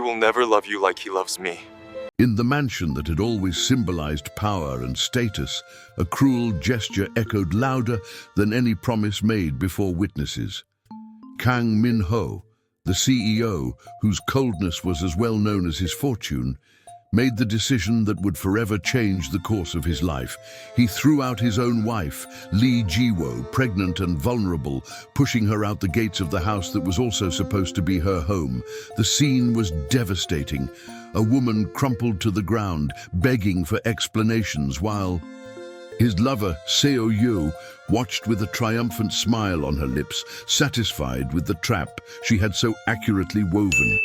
he will never love you like he loves me. In the mansion that had always symbolized power and status, a cruel gesture echoed louder than any promise made before witnesses. Kang Min-ho, the CEO, whose coldness was as well known as his fortune, made the decision that would forever change the course of his life. He threw out his own wife, Lee Ji-wo, pregnant and vulnerable, pushing her out the gates of the house that was also supposed to be her home. The scene was devastating. A woman crumpled to the ground, begging for explanations, while his lover, Seo-yo, watched with a triumphant smile on her lips, satisfied with the trap she had so accurately woven.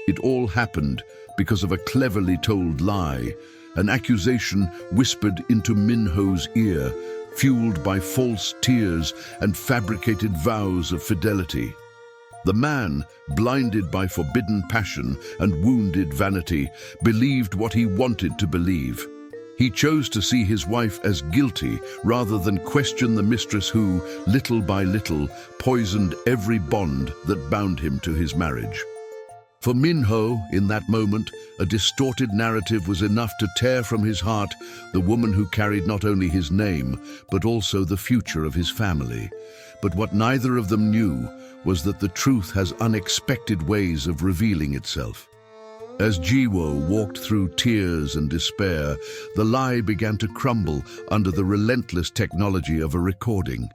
It all happened because of a cleverly told lie, an accusation whispered into Min-ho's ear, fueled by false tears and fabricated vows of fidelity. The man, blinded by forbidden passion and wounded vanity, believed what he wanted to believe. He chose to see his wife as guilty rather than question the mistress who, little by little, poisoned every bond that bound him to his marriage. For Min-ho, in that moment, a distorted narrative was enough to tear from his heart the woman who carried not only his name, but also the future of his family. But what neither of them knew was that the truth has unexpected ways of revealing itself. As Ji-wo walked through tears and despair, the lie began to crumble under the relentless technology of a recording.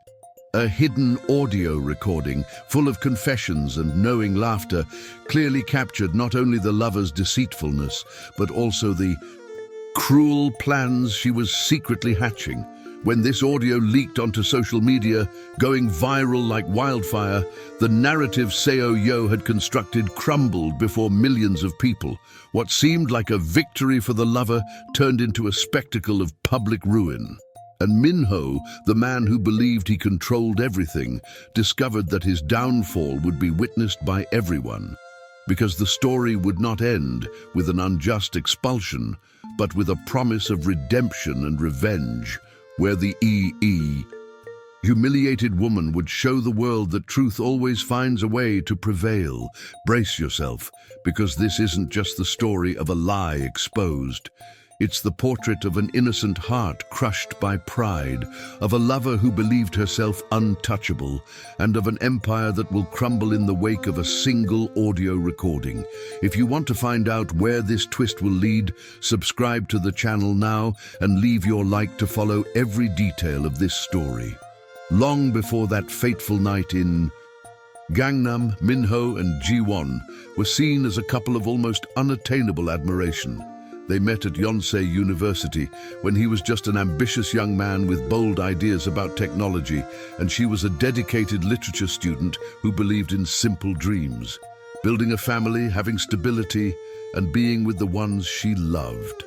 A hidden audio recording, full of confessions and knowing laughter, clearly captured not only the lover's deceitfulness, but also the cruel plans she was secretly hatching. When this audio leaked onto social media, going viral like wildfire, the narrative Seo-yo had constructed crumbled before millions of people. What seemed like a victory for the lover turned into a spectacle of public ruin. And Min-ho, the man who believed he controlled everything, discovered that his downfall would be witnessed by everyone. Because the story would not end with an unjust expulsion, but with a promise of redemption and revenge, where the humiliated woman would show the world that truth always finds a way to prevail. Brace yourself, because this isn't just the story of a lie exposed. It's the portrait of an innocent heart crushed by pride, of a lover who believed herself untouchable, and of an empire that will crumble in the wake of a single audio recording. If you want to find out where this twist will lead, subscribe to the channel now and leave your like to follow every detail of this story. Long before that fateful night in Gangnam, Min-ho and Ji-won were seen as a couple of almost unattainable admiration. They met at Yonsei University when he was just an ambitious young man with bold ideas about technology, and she was a dedicated literature student who believed in simple dreams, building a family, having stability, and being with the ones she loved.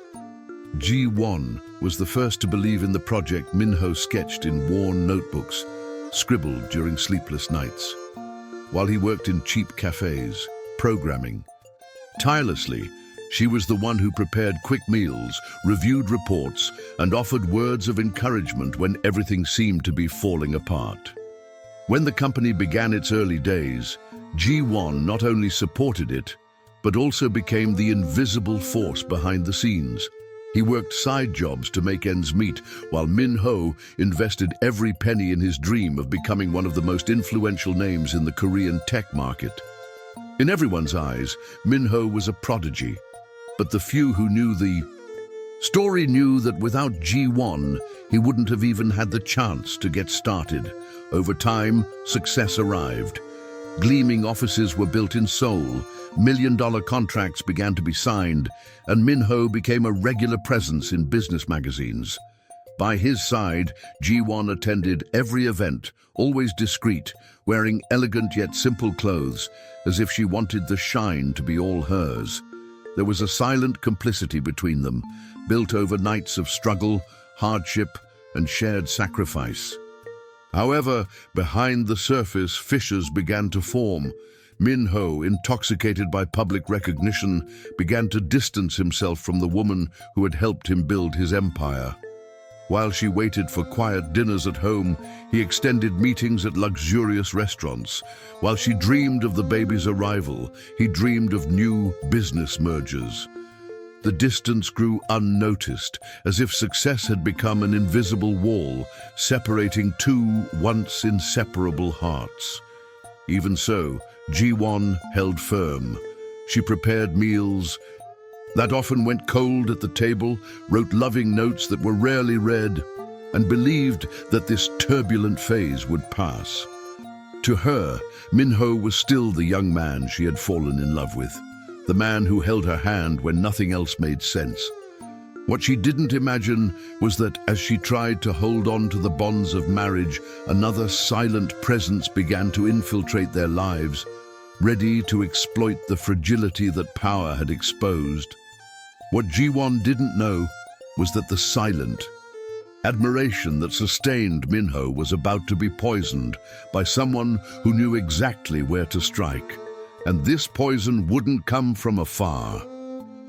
Ji-won was the first to believe in the project Min-ho sketched in worn notebooks, scribbled during sleepless nights, while he worked in cheap cafes, programming. Tirelessly, she was the one who prepared quick meals, reviewed reports, and offered words of encouragement when everything seemed to be falling apart. When the company began its early days, Ji-won not only supported it, but also became the invisible force behind the scenes. He worked side jobs to make ends meet, while Min-ho invested every penny in his dream of becoming one of the most influential names in the Korean tech market. In everyone's eyes, Min-ho was a prodigy. But the few who knew the story knew that without Ji-won, he wouldn't have even had the chance to get started. Over time, success arrived. Gleaming offices were built in Seoul, million-dollar contracts began to be signed, and Min-ho became a regular presence in business magazines. By his side, Ji-won attended every event, always discreet, wearing elegant yet simple clothes, as if she wanted the shine to be all hers. There was a silent complicity between them, built over nights of struggle, hardship, and shared sacrifice. However, behind the surface, fissures began to form. Min-ho, intoxicated by public recognition, began to distance himself from the woman who had helped him build his empire. While she waited for quiet dinners at home, he extended meetings at luxurious restaurants. While she dreamed of the baby's arrival, he dreamed of new business mergers. The distance grew unnoticed, as if success had become an invisible wall, separating two once inseparable hearts. Even so, Ji-won held firm. She prepared meals that often went cold at the table, wrote loving notes that were rarely read, and believed that this turbulent phase would pass. To her, Min-ho was still the young man she had fallen in love with, the man who held her hand when nothing else made sense. What she didn't imagine was that as she tried to hold on to the bonds of marriage, another silent presence began to infiltrate their lives, ready to exploit the fragility that power had exposed. What Ji-won didn't know was that the silent admiration that sustained Min-ho was about to be poisoned by someone who knew exactly where to strike. And this poison wouldn't come from afar,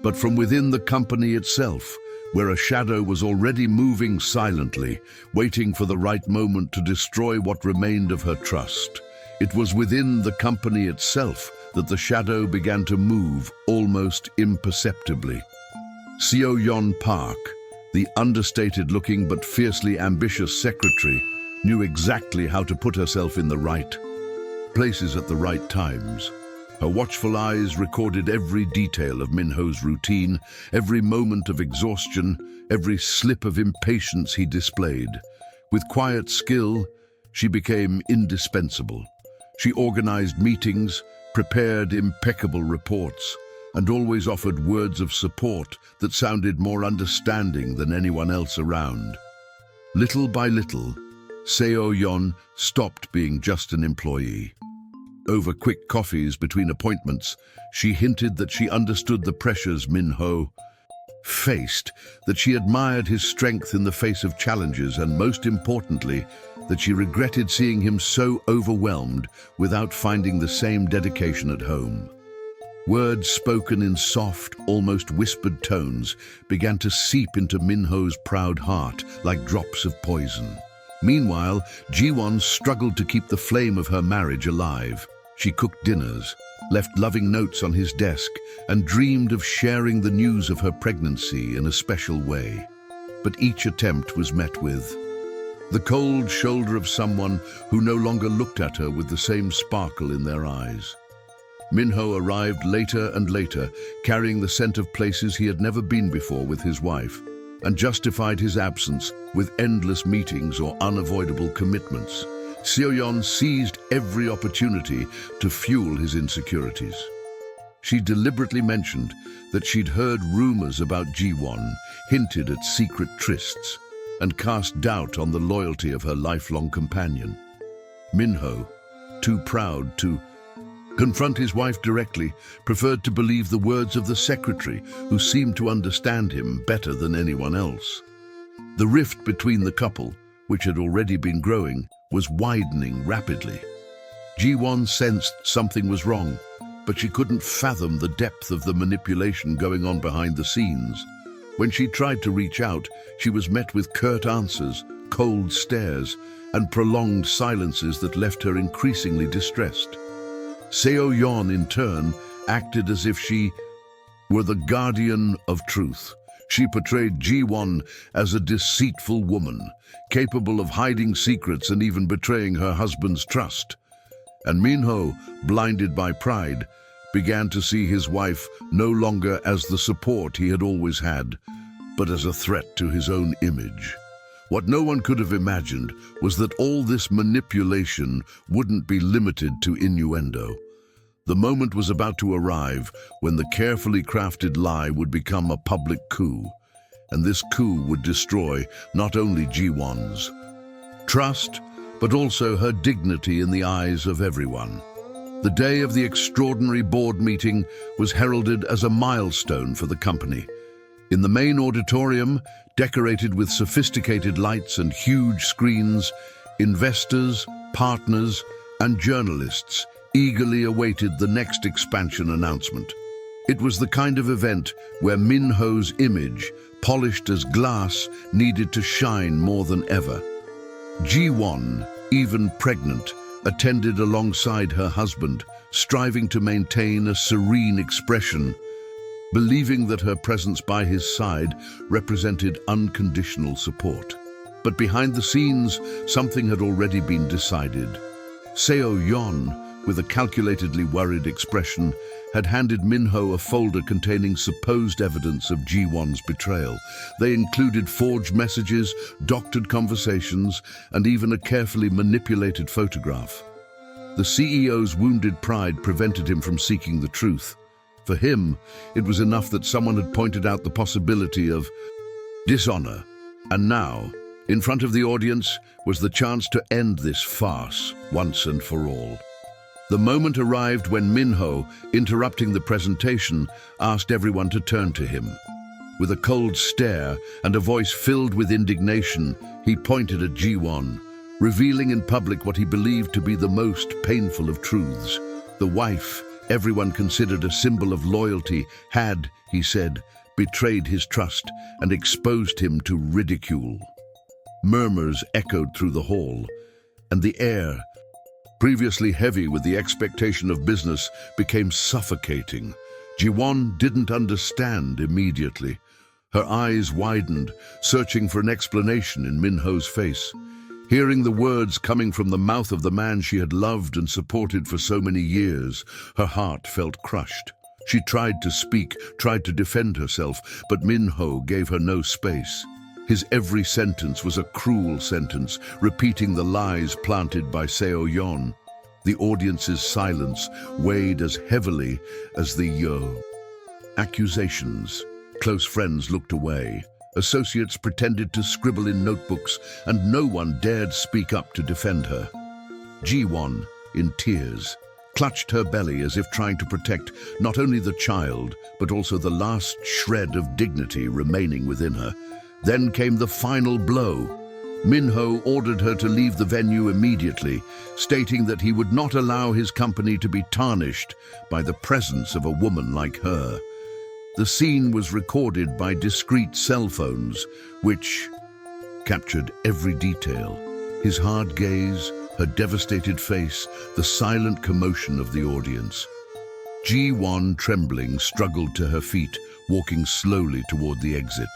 but from within the company itself, where a shadow was already moving silently, waiting for the right moment to destroy what remained of her trust. It was within the company itself that the shadow began to move almost imperceptibly. Seo-yeon Park, the understated-looking but fiercely ambitious secretary, knew exactly how to put herself in the right places at the right times. Her watchful eyes recorded every detail of Min-ho's routine, every moment of exhaustion, every slip of impatience he displayed. With quiet skill, she became indispensable. She organized meetings, prepared impeccable reports, and always offered words of support that sounded more understanding than anyone else around. Little by little, Seo-yeon stopped being just an employee. Over quick coffees between appointments, she hinted that she understood the pressures Min-ho faced, that she admired his strength in the face of challenges, and most importantly, that she regretted seeing him so overwhelmed without finding the same dedication at home. Words spoken in soft, almost whispered tones began to seep into Min-ho's proud heart like drops of poison. Meanwhile, Ji-won struggled to keep the flame of her marriage alive. She cooked dinners, left loving notes on his desk, and dreamed of sharing the news of her pregnancy in a special way. But each attempt was met with the cold shoulder of someone who no longer looked at her with the same sparkle in their eyes. Min-ho arrived later and later, carrying the scent of places he had never been before with his wife, and justified his absence with endless meetings or unavoidable commitments. Seo-yeon seized every opportunity to fuel his insecurities. She deliberately mentioned that she'd heard rumors about Ji-won, hinted at secret trysts, and cast doubt on the loyalty of her lifelong companion. Min-ho, too proud to confront his wife directly, preferred to believe the words of the secretary, who seemed to understand him better than anyone else. The rift between the couple, which had already been growing, was widening rapidly. Ji-won sensed something was wrong, but she couldn't fathom the depth of the manipulation going on behind the scenes. When she tried to reach out, she was met with curt answers, cold stares, and prolonged silences that left her increasingly distressed. Seo-yeon, in turn, acted as if she were the guardian of truth. She portrayed Ji-won as a deceitful woman, capable of hiding secrets and even betraying her husband's trust. And Min-ho, blinded by pride, began to see his wife no longer as the support he had always had, but as a threat to his own image. What no one could have imagined was that all this manipulation wouldn't be limited to innuendo. The moment was about to arrive when the carefully crafted lie would become a public coup, and this coup would destroy not only Ji-won's trust, but also her dignity in the eyes of everyone. The day of the extraordinary board meeting was heralded as a milestone for the company. In the main auditorium, decorated with sophisticated lights and huge screens, investors, partners, and journalists eagerly awaited the next expansion announcement. It was the kind of event where Min-ho's image, polished as glass, needed to shine more than ever. Ji-won, even pregnant, attended alongside her husband, striving to maintain a serene expression, believing that her presence by his side represented unconditional support. But behind the scenes, something had already been decided. Seo-yeon, with a calculatedly worried expression, had handed Min-ho a folder containing supposed evidence of Ji-won's betrayal. They included forged messages, doctored conversations, and even a carefully manipulated photograph. The CEO's wounded pride prevented him from seeking the truth. For him, it was enough that someone had pointed out the possibility of dishonor. And now, in front of the audience, was the chance to end this farce once and for all. The moment arrived when Min-ho, interrupting the presentation, asked everyone to turn to him. With a cold stare and a voice filled with indignation, he pointed at Ji-won, revealing in public what he believed to be the most painful of truths. The wife, everyone considered a symbol of loyalty, had, he said, betrayed his trust and exposed him to ridicule. Murmurs echoed through the hall, and the air, previously heavy with the expectation of business, became suffocating. Ji-won didn't understand immediately. Her eyes widened, searching for an explanation in Min-ho's face. Hearing the words coming from the mouth of the man she had loved and supported for so many years, her heart felt crushed. She tried to speak, tried to defend herself, but Min-ho gave her no space. His every sentence was a cruel sentence, repeating the lies planted by Seo-yeon. The audience's silence weighed as heavily as the accusations. Close friends looked away. Associates pretended to scribble in notebooks, and no one dared speak up to defend her. Ji-won, in tears, clutched her belly as if trying to protect not only the child, but also the last shred of dignity remaining within her. Then came the final blow. Min-ho ordered her to leave the venue immediately, stating that he would not allow his company to be tarnished by the presence of a woman like her. The scene was recorded by discreet cell phones, which captured every detail. His hard gaze, her devastated face, the silent commotion of the audience. Ji-won, trembling, struggled to her feet, walking slowly toward the exit.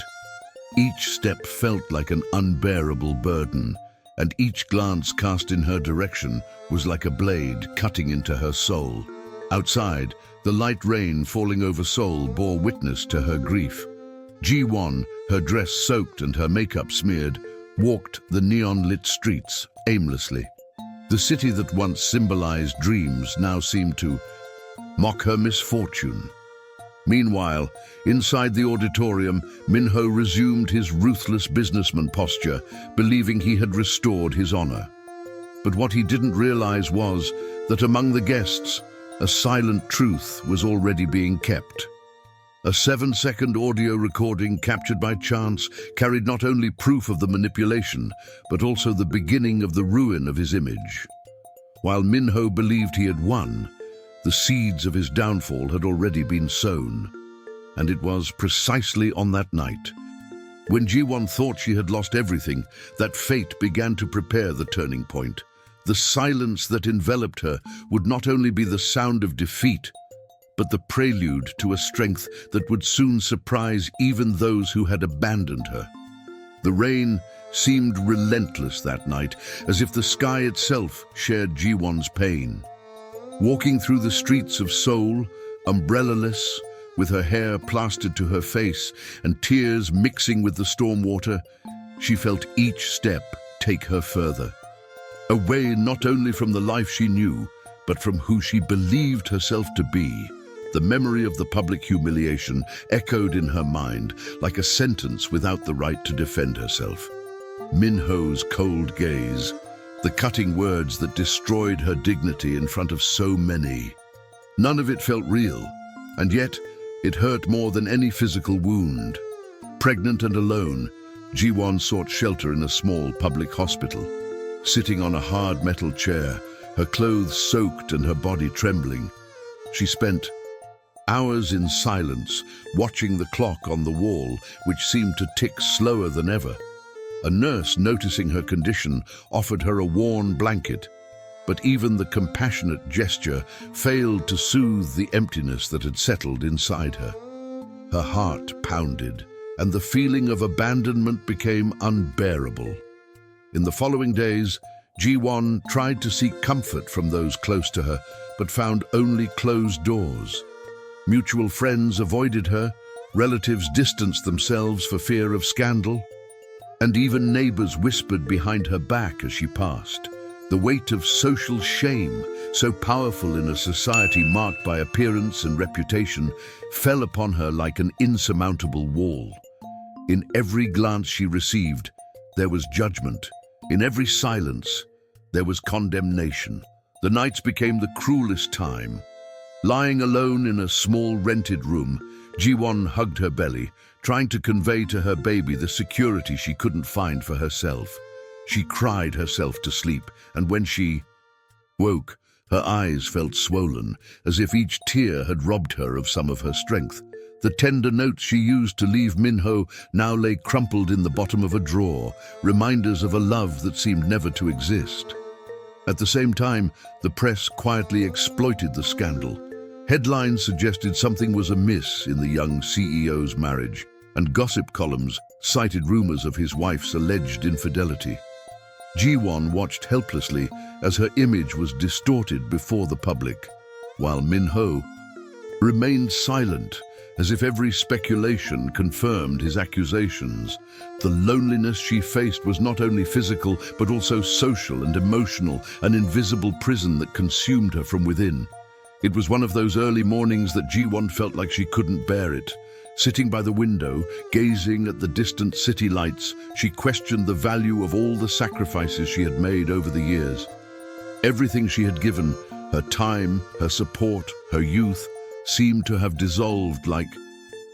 Each step felt like an unbearable burden, and each glance cast in her direction was like a blade cutting into her soul. Outside, the light rain falling over Seoul bore witness to her grief. Ji-won, her dress soaked and her makeup smeared, walked the neon-lit streets aimlessly. The city that once symbolized dreams now seemed to mock her misfortune. Meanwhile, inside the auditorium, Min-ho resumed his ruthless businessman posture, believing he had restored his honor. But what he didn't realize was that among the guests, a silent truth was already being kept. A 7-second audio recording captured by chance carried not only proof of the manipulation, but also the beginning of the ruin of his image. While Min-ho believed he had won, the seeds of his downfall had already been sown. And it was precisely on that night, when Ji-won thought she had lost everything, that fate began to prepare the turning point. The silence that enveloped her would not only be the sound of defeat, but the prelude to a strength that would soon surprise even those who had abandoned her. The rain seemed relentless that night, as if the sky itself shared Ji-won's pain. Walking through the streets of Seoul, umbrella-less, with her hair plastered to her face and tears mixing with the storm water, she felt each step take her further. Away not only from the life she knew, but from who she believed herself to be. The memory of the public humiliation echoed in her mind like a sentence without the right to defend herself. Min-ho's cold gaze, the cutting words that destroyed her dignity in front of so many. None of it felt real, and yet it hurt more than any physical wound. Pregnant and alone, Ji-won sought shelter in a small public hospital. Sitting on a hard metal chair, her clothes soaked and her body trembling, she spent hours in silence, watching the clock on the wall, which seemed to tick slower than ever. A nurse, noticing her condition, offered her a worn blanket, but even the compassionate gesture failed to soothe the emptiness that had settled inside her. Her heart pounded, and the feeling of abandonment became unbearable. In the following days, Ji-won tried to seek comfort from those close to her, but found only closed doors. Mutual friends avoided her, relatives distanced themselves for fear of scandal, and even neighbors whispered behind her back as she passed. The weight of social shame, so powerful in a society marked by appearance and reputation, fell upon her like an insurmountable wall. In every glance she received, there was judgment. In every silence, there was condemnation. The nights became the cruelest time. Lying alone in a small rented room, Ji-won hugged her belly, trying to convey to her baby the security she couldn't find for herself. She cried herself to sleep, and when she woke, her eyes felt swollen, as if each tear had robbed her of some of her strength. The tender notes she used to leave Min-ho now lay crumpled in the bottom of a drawer, reminders of a love that seemed never to exist. At the same time, the press quietly exploited the scandal. Headlines suggested something was amiss in the young CEO's marriage, and gossip columns cited rumors of his wife's alleged infidelity. Ji-won watched helplessly as her image was distorted before the public, while Min-ho remained silent, as if every speculation confirmed his accusations. The loneliness she faced was not only physical, but also social and emotional, an invisible prison that consumed her from within. It was one of those early mornings that Ji-won felt like she couldn't bear it. Sitting by the window, gazing at the distant city lights, she questioned the value of all the sacrifices she had made over the years. Everything she had given, her time, her support, her youth, seemed to have dissolved like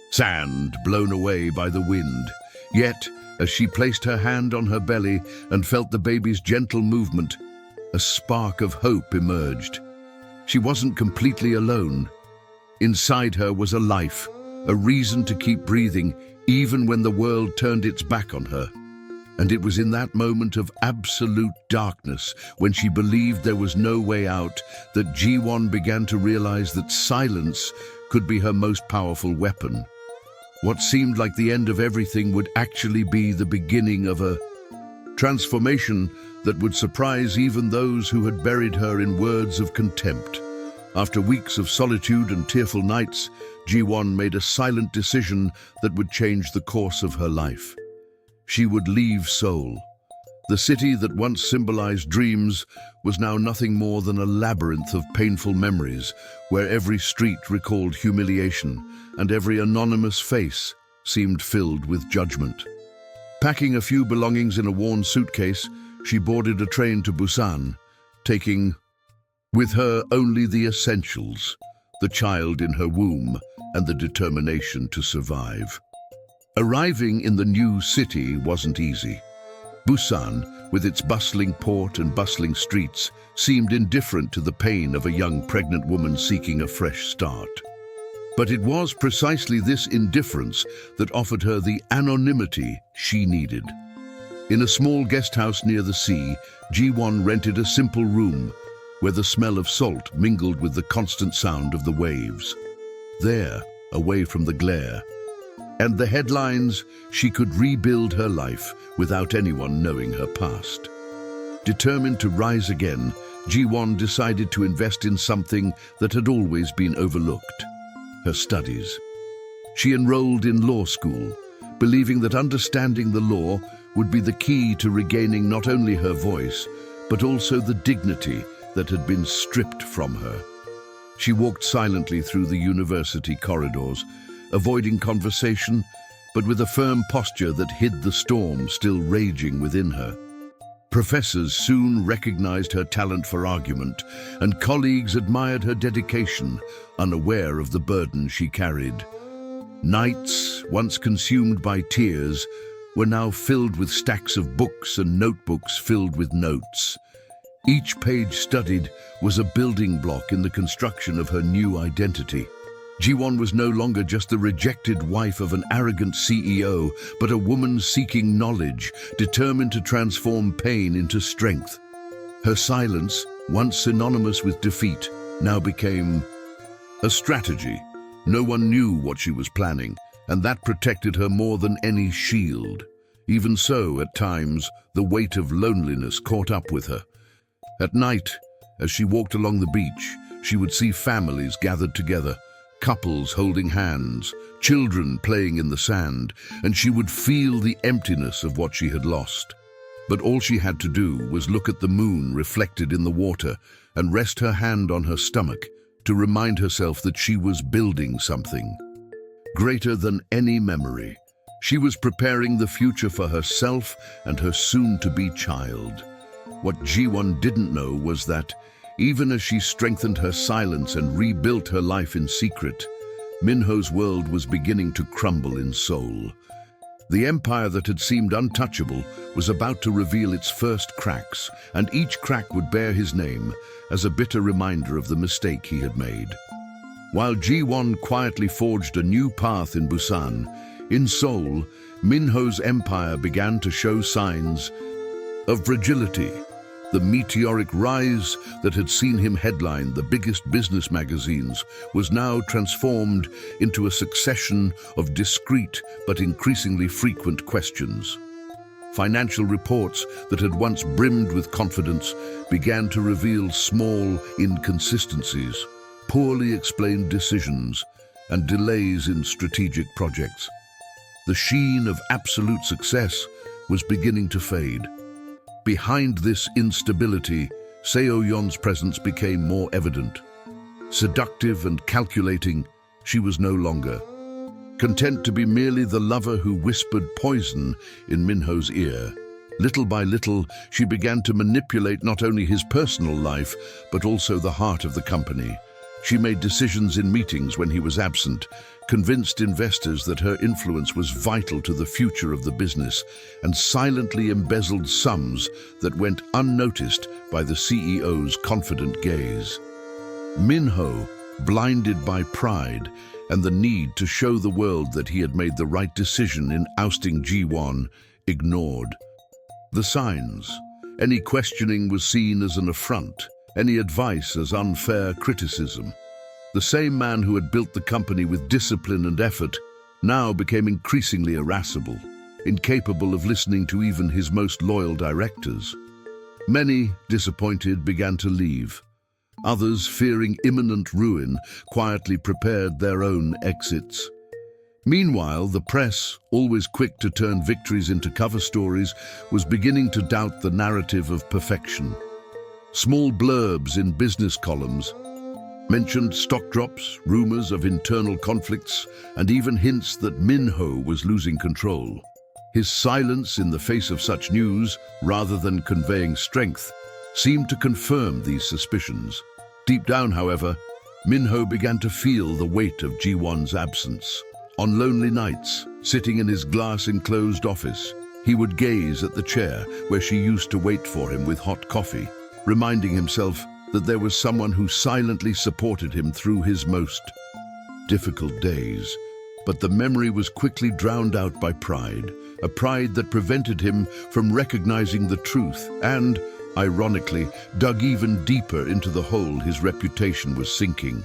sand blown away by the wind. Yet, as she placed her hand on her belly and felt the baby's gentle movement, a spark of hope emerged. She wasn't completely alone. Inside her was a life, a reason to keep breathing, even when the world turned its back on her. And it was in that moment of absolute darkness, when she believed there was no way out, that Ji-won began to realize that silence could be her most powerful weapon. What seemed like the end of everything would actually be the beginning of a transformation that would surprise even those who had buried her in words of contempt. After weeks of solitude and tearful nights, Ji-won made a silent decision that would change the course of her life. She would leave Seoul. The city that once symbolized dreams was now nothing more than a labyrinth of painful memories, where every street recalled humiliation and every anonymous face seemed filled with judgment. Packing a few belongings in a worn suitcase, she boarded a train to Busan, taking with her only the essentials, the child in her womb and the determination to survive. Arriving in the new city wasn't easy. Busan, with its bustling port and bustling streets, seemed indifferent to the pain of a young pregnant woman seeking a fresh start. But it was precisely this indifference that offered her the anonymity she needed. In a small guest house near the sea, Ji-won rented a simple room where the smell of salt mingled with the constant sound of the waves. There, away from the glare and the headlines, she could rebuild her life without anyone knowing her past. Determined to rise again, Ji-won decided to invest in something that had always been overlooked: her studies. She enrolled in law school, believing that understanding the law would be the key to regaining not only her voice, but also the dignity that had been stripped from her. She walked silently through the university corridors, avoiding conversation, but with a firm posture that hid the storm still raging within her. Professors soon recognized her talent for argument, and colleagues admired her dedication, unaware of the burden she carried. Nights, once consumed by tears, were now filled with stacks of books and notebooks filled with notes. Each page studied was a building block in the construction of her new identity. Ji-won was no longer just the rejected wife of an arrogant CEO, but a woman seeking knowledge, determined to transform pain into strength. Her silence, once synonymous with defeat, now became a strategy. No one knew what she was planning, and that protected her more than any shield. Even so, at times, the weight of loneliness caught up with her. At night, as she walked along the beach, she would see families gathered together, couples holding hands, children playing in the sand, and she would feel the emptiness of what she had lost. But all she had to do was look at the moon reflected in the water and rest her hand on her stomach to remind herself that she was building something greater than any memory. She was preparing the future for herself and her soon-to-be child. What Ji-won didn't know was that, even as she strengthened her silence and rebuilt her life in secret, Minho's world was beginning to crumble in Seoul. The empire that had seemed untouchable was about to reveal its first cracks, and each crack would bear his name as a bitter reminder of the mistake he had made. While Ji-won quietly forged a new path in Busan, in Seoul, Minho's empire began to show signs of fragility. The meteoric rise that had seen him headline the biggest business magazines was now transformed into a succession of discreet but increasingly frequent questions. Financial reports that had once brimmed with confidence began to reveal small inconsistencies, poorly explained decisions, and delays in strategic projects. The sheen of absolute success was beginning to fade. Behind this instability, Seo-yeon's presence became more evident. Seductive and calculating, she was no longer content to be merely the lover who whispered poison in Minho's ear. Little by little, she began to manipulate not only his personal life, but also the heart of the company. She made decisions in meetings when he was absent, convinced investors that her influence was vital to the future of the business, and silently embezzled sums that went unnoticed by the CEO's confident gaze. Minho, blinded by pride and the need to show the world that he had made the right decision in ousting Ji-won, ignored the signs. Any questioning was seen as an affront, any advice as unfair criticism. The same man who had built the company with discipline and effort now became increasingly irascible, incapable of listening to even his most loyal directors. Many, disappointed, began to leave. Others, fearing imminent ruin, quietly prepared their own exits. Meanwhile, the press, always quick to turn victories into cover stories, was beginning to doubt the narrative of perfection. Small blurbs in business columns mentioned stock drops, rumors of internal conflicts, and even hints that Minho was losing control. His silence in the face of such news, rather than conveying strength, seemed to confirm these suspicions. Deep down, however, Minho began to feel the weight of Ji-won's absence. On lonely nights, sitting in his glass-enclosed office, he would gaze at the chair where she used to wait for him with hot coffee, reminding himself that there was someone who silently supported him through his most difficult days. But the memory was quickly drowned out by pride, a pride that prevented him from recognizing the truth and, ironically, dug even deeper into the hole his reputation was sinking.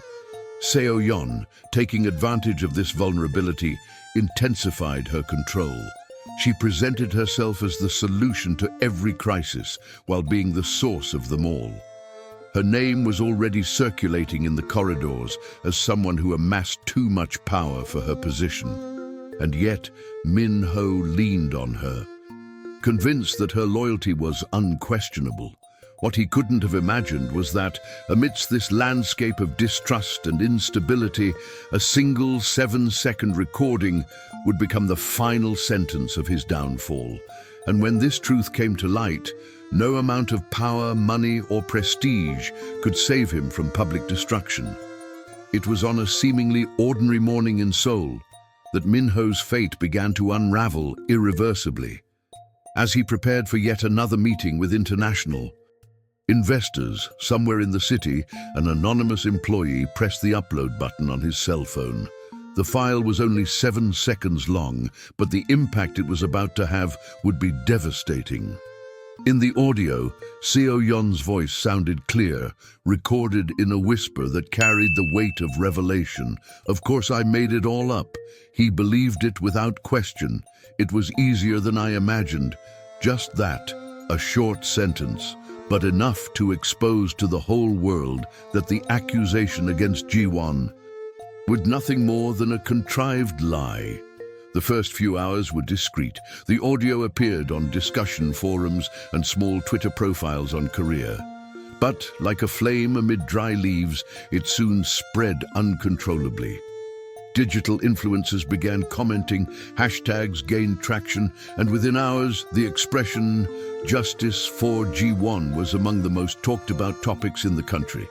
Seo-yeon, taking advantage of this vulnerability, intensified her control. She presented herself as the solution to every crisis while being the source of them all. Her name was already circulating in the corridors as someone who amassed too much power for her position. And yet, Minho leaned on her, convinced that her loyalty was unquestionable. What he couldn't have imagined was that, amidst this landscape of distrust and instability, a single 7-second recording would become the final sentence of his downfall. And when this truth came to light, no amount of power, money, or prestige could save him from public destruction. It was on a seemingly ordinary morning in Seoul that Minho's fate began to unravel irreversibly. As he prepared for yet another meeting with International, Investors, somewhere in the city, an anonymous employee pressed the upload button on his cell phone. The file was only 7 seconds long, but the impact it was about to have would be devastating. In the audio, Seo Yon's voice sounded clear, recorded in a whisper that carried the weight of revelation. "Of course I made it all up. He believed it without question. It was easier than I imagined." Just that, a short sentence, but enough to expose to the whole world that the accusation against Ji-won was nothing more than a contrived lie. The first few hours were discreet. The audio appeared on discussion forums and small Twitter profiles on Korea. But, like a flame amid dry leaves, it soon spread uncontrollably. Digital influencers began commenting, hashtags gained traction, and within hours, the expression "Justice for Ji-won" was among the most talked about topics in the country.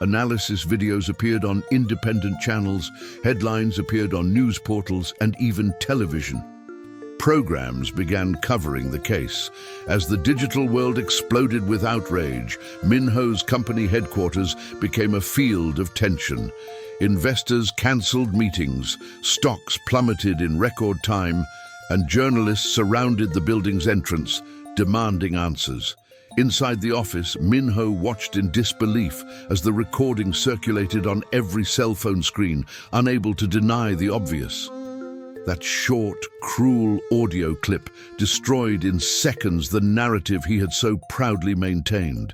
Analysis videos appeared on independent channels, headlines appeared on news portals, and even television. Programs began covering the case. As the digital world exploded with outrage, Min-ho's company headquarters became a field of tension. Investors cancelled meetings, stocks plummeted in record time, and journalists surrounded the building's entrance, demanding answers. Inside the office, Min-ho watched in disbelief as the recording circulated on every cell phone screen, unable to deny the obvious. That short, cruel audio clip destroyed in seconds the narrative he had so proudly maintained.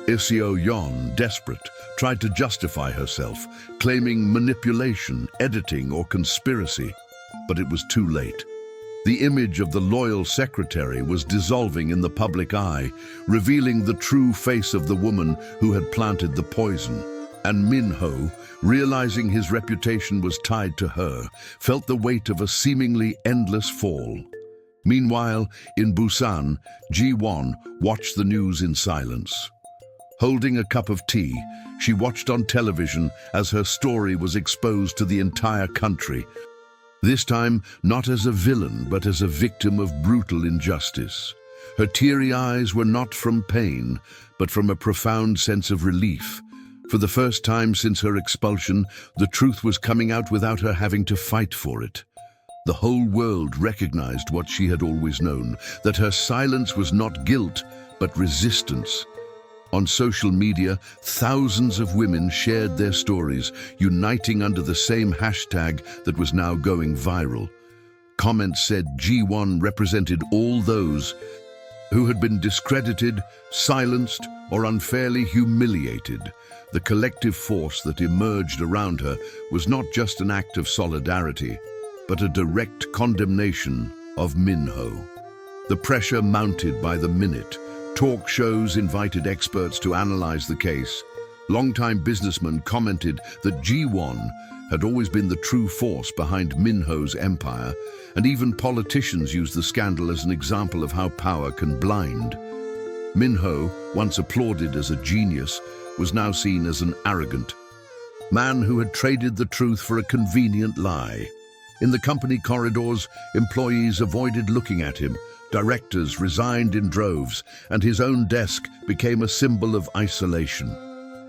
Seo Yon, desperate, tried to justify herself, claiming manipulation, editing, or conspiracy. But it was too late. The image of the loyal secretary was dissolving in the public eye, revealing the true face of the woman who had planted the poison. And Min-ho, realizing his reputation was tied to her, felt the weight of a seemingly endless fall. Meanwhile, in Busan, Ji-won watched the news in silence. Holding a cup of tea, she watched on television as her story was exposed to the entire country. This time, not as a villain, but as a victim of brutal injustice. Her teary eyes were not from pain, but from a profound sense of relief. For the first time since her expulsion, the truth was coming out without her having to fight for it. The whole world recognized what she had always known, that her silence was not guilt, but resistance. On social media, thousands of women shared their stories, uniting under the same hashtag that was now going viral. Comments said Ji-won represented all those who had been discredited, silenced, or unfairly humiliated. The collective force that emerged around her was not just an act of solidarity, but a direct condemnation of Min-ho. The pressure mounted by the minute. Talk shows invited experts to analyze the case. Longtime businessmen commented that Ji-won had always been the true force behind Min-ho's empire, and even politicians used the scandal as an example of how power can blind. Min-ho, once applauded as a genius, was now seen as an arrogant man who had traded the truth for a convenient lie. In the company corridors, employees avoided looking at him, directors resigned in droves, and his own desk became a symbol of isolation.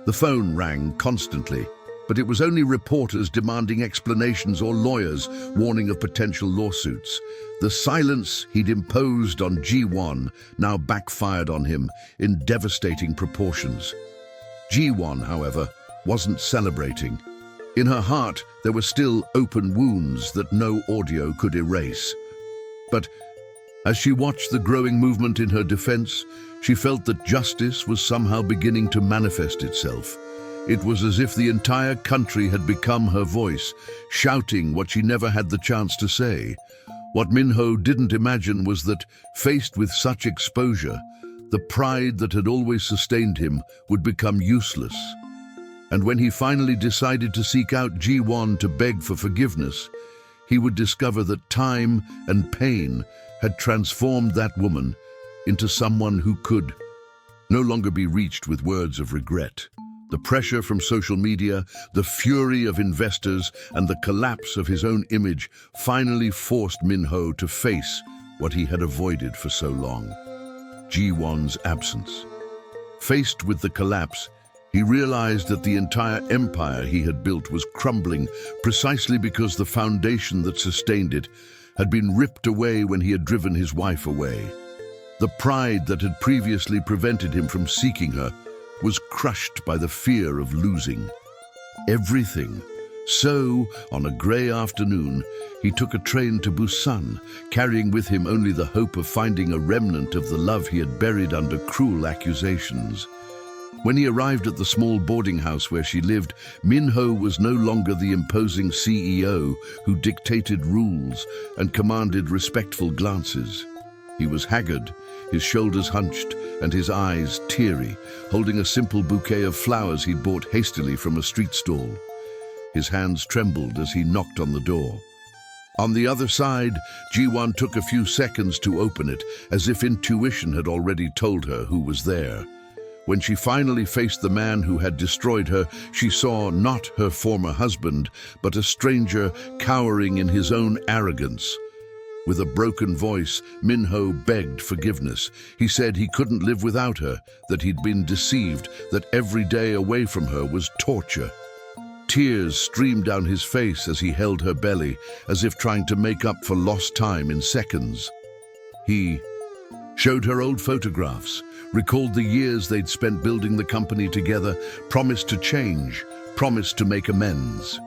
The phone rang constantly, but it was only reporters demanding explanations or lawyers warning of potential lawsuits. The silence he'd imposed on Ji-won now backfired on him in devastating proportions. Ji-won, however, wasn't celebrating. In her heart, there were still open wounds that no audio could erase. But as she watched the growing movement in her defense, she felt that justice was somehow beginning to manifest itself. It was as if the entire country had become her voice, shouting what she never had the chance to say. What Min-ho didn't imagine was that, faced with such exposure, the pride that had always sustained him would become useless. And when he finally decided to seek out Ji-won to beg for forgiveness, he would discover that time and pain had transformed that woman into someone who could no longer be reached with words of regret. The pressure from social media, the fury of investors, and the collapse of his own image finally forced Min-ho to face what he had avoided for so long: Ji-won's absence. Faced with the collapse, he realized that the entire empire he had built was crumbling precisely because the foundation that sustained it had been ripped away when he had driven his wife away. The pride that had previously prevented him from seeking her was crushed by the fear of losing everything. So, on a grey afternoon, he took a train to Busan, carrying with him only the hope of finding a remnant of the love he had buried under cruel accusations. When he arrived at the small boarding house where she lived, Min-ho was no longer the imposing CEO who dictated rules and commanded respectful glances. He was haggard, his shoulders hunched and his eyes teary, holding a simple bouquet of flowers he'd bought hastily from a street stall. His hands trembled as he knocked on the door. On the other side, Ji-won took a few seconds to open it, as if intuition had already told her who was there. When she finally faced the man who had destroyed her, she saw not her former husband, but a stranger cowering in his own arrogance. With a broken voice, Min-ho begged forgiveness. He said he couldn't live without her, that he'd been deceived, that every day away from her was torture. Tears streamed down his face as he held her belly, as if trying to make up for lost time in seconds. He showed her old photographs, recalled the years they'd spent building the company together, promised to change, promised to make amends.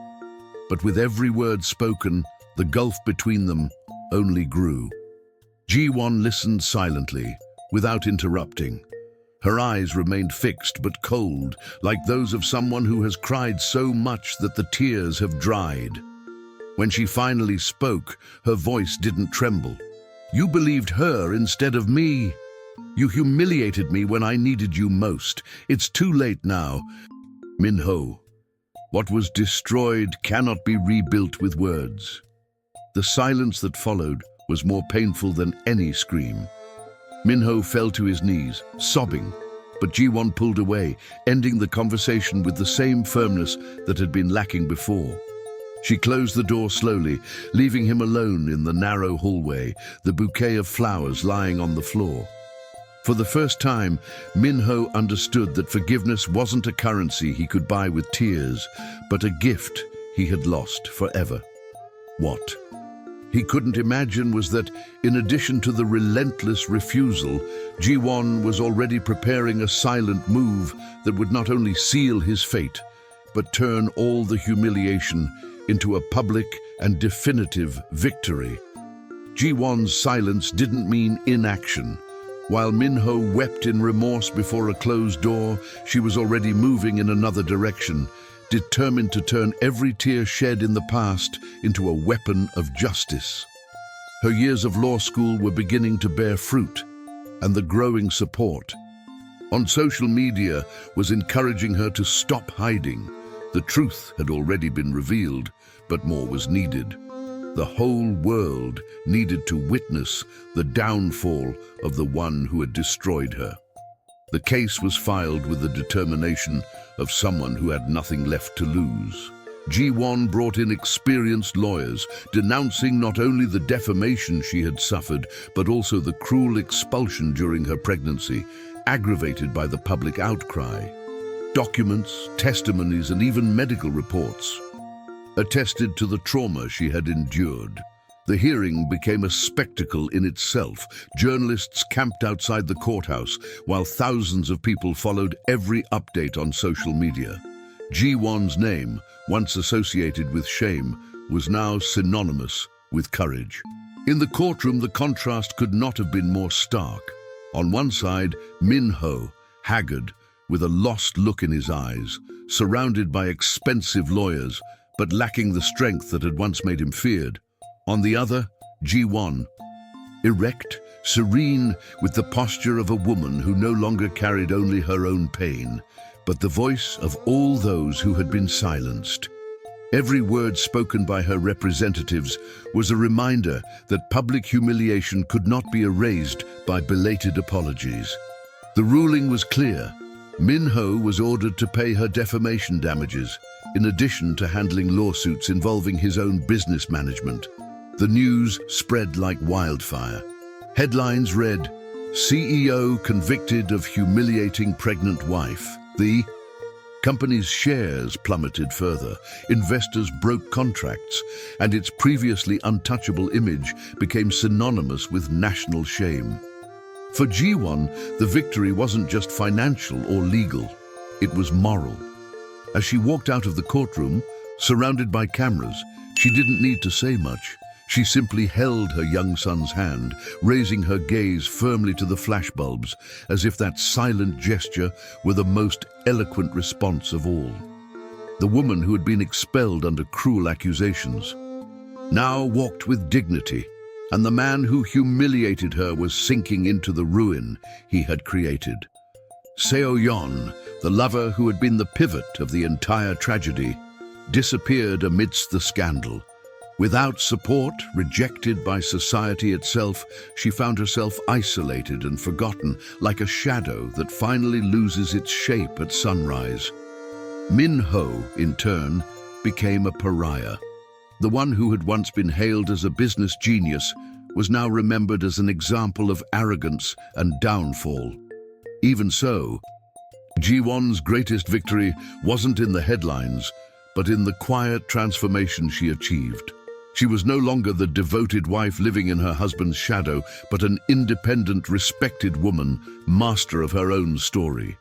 But with every word spoken, the gulf between them only grew. Ji-won listened silently, without interrupting. Her eyes remained fixed but cold, like those of someone who has cried so much that the tears have dried. When she finally spoke, her voice didn't tremble. "You believed her instead of me. You humiliated me when I needed you most. It's too late now. Min-ho, what was destroyed cannot be rebuilt with words." The silence that followed was more painful than any scream. Min-ho fell to his knees, sobbing, but Ji-won pulled away, ending the conversation with the same firmness that had been lacking before. She closed the door slowly, leaving him alone in the narrow hallway, the bouquet of flowers lying on the floor. For the first time, Min-ho understood that forgiveness wasn't a currency he could buy with tears, but a gift he had lost forever. What he couldn't imagine was that, in addition to the relentless refusal, Ji-won was already preparing a silent move that would not only seal his fate, but turn all the humiliation into a public and definitive victory. Ji-won's silence didn't mean inaction. While Min-ho wept in remorse before a closed door, she was already moving in another direction, determined to turn every tear shed in the past into a weapon of justice. Her years of law school were beginning to bear fruit, and the growing support on social media was encouraging her to stop hiding. The truth had already been revealed, but more was needed. The whole world needed to witness the downfall of the one who had destroyed her. The case was filed with the determination of someone who had nothing left to lose. Ji-won brought in experienced lawyers, denouncing not only the defamation she had suffered, but also the cruel expulsion during her pregnancy, aggravated by the public outcry. Documents, testimonies, and even medical reports attested to the trauma she had endured. The hearing became a spectacle in itself. Journalists camped outside the courthouse, while thousands of people followed every update on social media. Ji-won's name, once associated with shame, was now synonymous with courage. In the courtroom, the contrast could not have been more stark. On one side, Min-ho, haggard, with a lost look in his eyes, surrounded by expensive lawyers, but lacking the strength that had once made him feared. On the other, Ji-won, erect, serene, with the posture of a woman who no longer carried only her own pain, but the voice of all those who had been silenced. Every word spoken by her representatives was a reminder that public humiliation could not be erased by belated apologies. The ruling was clear. Min-ho was ordered to pay her defamation damages, in addition to handling lawsuits involving his own business management. The news spread like wildfire. Headlines read, CEO convicted of humiliating pregnant wife. The company's shares plummeted further, investors broke contracts, and its previously untouchable image became synonymous with national shame. For Ji-won, the victory wasn't just financial or legal, it was moral. As she walked out of the courtroom, surrounded by cameras, she didn't need to say much. She simply held her young son's hand, raising her gaze firmly to the flashbulbs, as if that silent gesture were the most eloquent response of all. The woman who had been expelled under cruel accusations now walked with dignity, and the man who humiliated her was sinking into the ruin he had created. Seo-yeon, the lover who had been the pivot of the entire tragedy, disappeared amidst the scandal. Without support, rejected by society itself, she found herself isolated and forgotten, like a shadow that finally loses its shape at sunrise. Min-ho, in turn, became a pariah. The one who had once been hailed as a business genius was now remembered as an example of arrogance and downfall. Even so, Ji-won's greatest victory wasn't in the headlines, but in the quiet transformation she achieved. She was no longer the devoted wife living in her husband's shadow, but an independent, respected woman, master of her own story.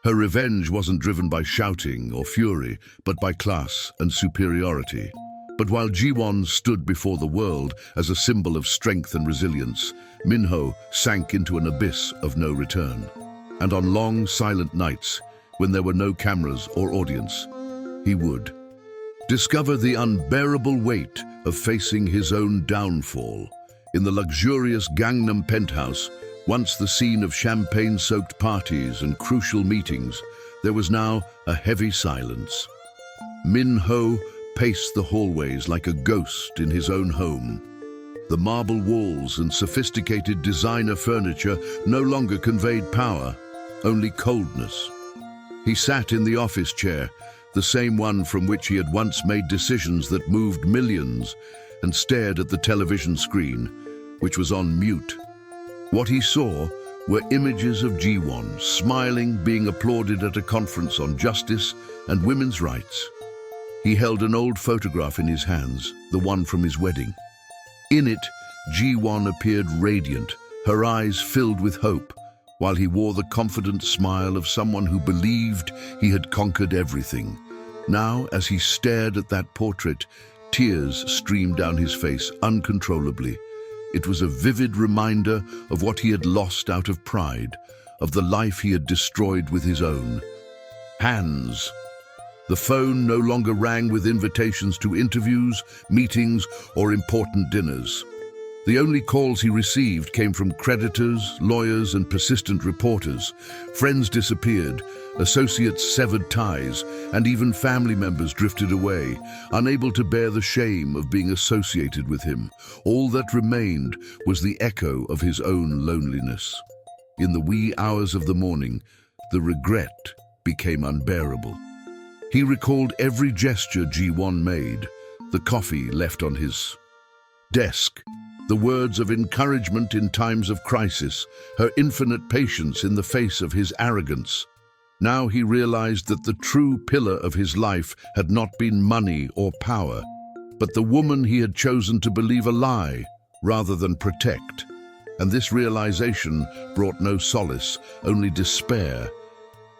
Her revenge wasn't driven by shouting or fury, but by class and superiority. But while Ji-won stood before the world as a symbol of strength and resilience, Min-ho sank into an abyss of no return. And on long, silent nights, when there were no cameras or audience, he would discover the unbearable weight of facing his own downfall. In the luxurious Gangnam penthouse, once the scene of champagne-soaked parties and crucial meetings, there was now a heavy silence. Min-ho paced the hallways like a ghost in his own home. The marble walls and sophisticated designer furniture no longer conveyed power, only coldness. He sat in the office chair, the same one from which he had once made decisions that moved millions, and stared at the television screen, which was on mute. What he saw were images of Ji-won, smiling, being applauded at a conference on justice and women's rights. He held an old photograph in his hands, the one from his wedding. In it, Ji-won appeared radiant, her eyes filled with hope, while he wore the confident smile of someone who believed he had conquered everything. Now, as he stared at that portrait, tears streamed down his face uncontrollably. It was a vivid reminder of what he had lost out of pride, of the life he had destroyed with his own hands. The phone no longer rang with invitations to interviews, meetings, or important dinners. The only calls he received came from creditors, lawyers, and persistent reporters. Friends disappeared, associates severed ties, and even family members drifted away, unable to bear the shame of being associated with him. All that remained was the echo of his own loneliness. In the wee hours of the morning, the regret became unbearable. He recalled every gesture Ji-won made, the coffee left on his desk, the words of encouragement in times of crisis, her infinite patience in the face of his arrogance. Now he realized that the true pillar of his life had not been money or power, but the woman he had chosen to believe a lie rather than protect. And this realization brought no solace, only despair.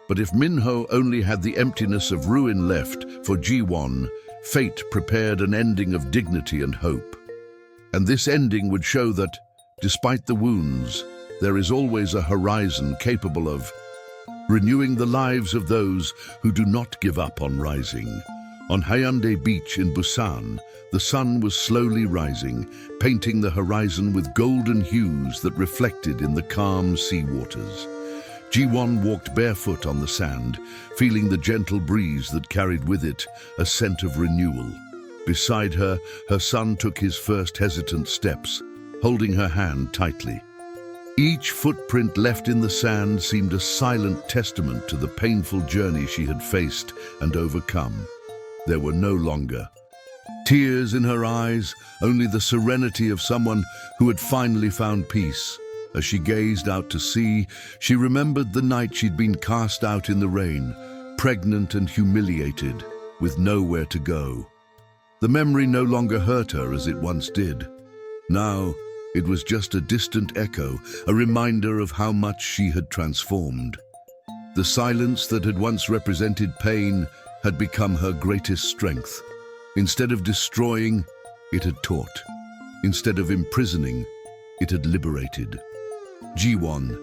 But if Min-ho only had the emptiness of ruin left for Ji-won, fate prepared an ending of dignity and hope. And this ending would show that, despite the wounds, there is always a horizon capable of renewing the lives of those who do not give up on rising. On Haeundae Beach in Busan, the sun was slowly rising, painting the horizon with golden hues that reflected in the calm sea waters. Ji-won walked barefoot on the sand, feeling the gentle breeze that carried with it a scent of renewal. Beside her, her son took his first hesitant steps, holding her hand tightly. Each footprint left in the sand seemed a silent testament to the painful journey she had faced and overcome. There were no longer tears in her eyes, only the serenity of someone who had finally found peace. As she gazed out to sea, she remembered the night she'd been cast out in the rain, pregnant and humiliated, with nowhere to go. The memory no longer hurt her as it once did. Now, it was just a distant echo, a reminder of how much she had transformed. The silence that had once represented pain had become her greatest strength. Instead of destroying, it had taught. Instead of imprisoning, it had liberated. Ji-won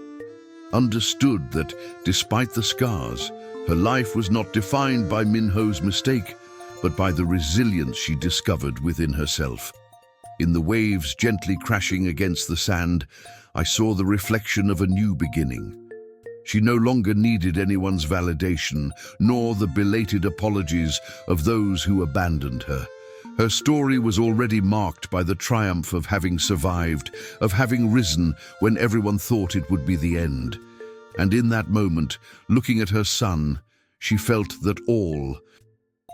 understood that, despite the scars, her life was not defined by Min-ho's mistake, but by the resilience she discovered within herself. In the waves gently crashing against the sand, I saw the reflection of a new beginning. She no longer needed anyone's validation, nor the belated apologies of those who abandoned her. Her story was already marked by the triumph of having survived, of having risen when everyone thought it would be the end. And in that moment, looking at her son, she felt that all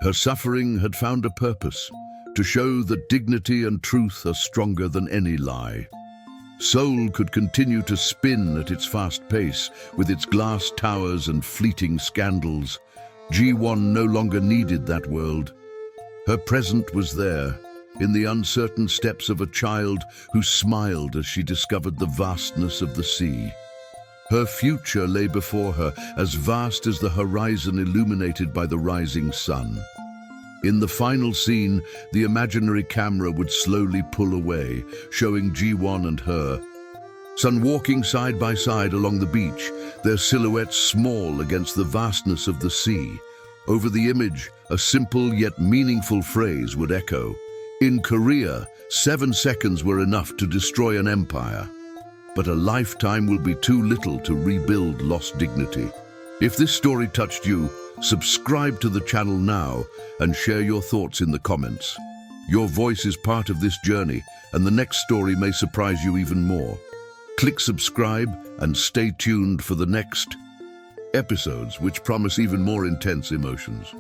her suffering had found a purpose, to show that dignity and truth are stronger than any lie. Seoul could continue to spin at its fast pace, with its glass towers and fleeting scandals. Ji-won no longer needed that world. Her present was there, in the uncertain steps of a child who smiled as she discovered the vastness of the sea. Her future lay before her, as vast as the horizon illuminated by the rising sun. In the final scene, the imaginary camera would slowly pull away, showing Ji-won and her son walking side by side along the beach, their silhouettes small against the vastness of the sea. Over the image, a simple yet meaningful phrase would echo. In Korea, 7 seconds were enough to destroy an empire. But a lifetime will be too little to rebuild lost dignity. If this story touched you, subscribe to the channel now and share your thoughts in the comments. Your voice is part of this journey, and the next story may surprise you even more. Click subscribe and stay tuned for the next episodes, which promise even more intense emotions.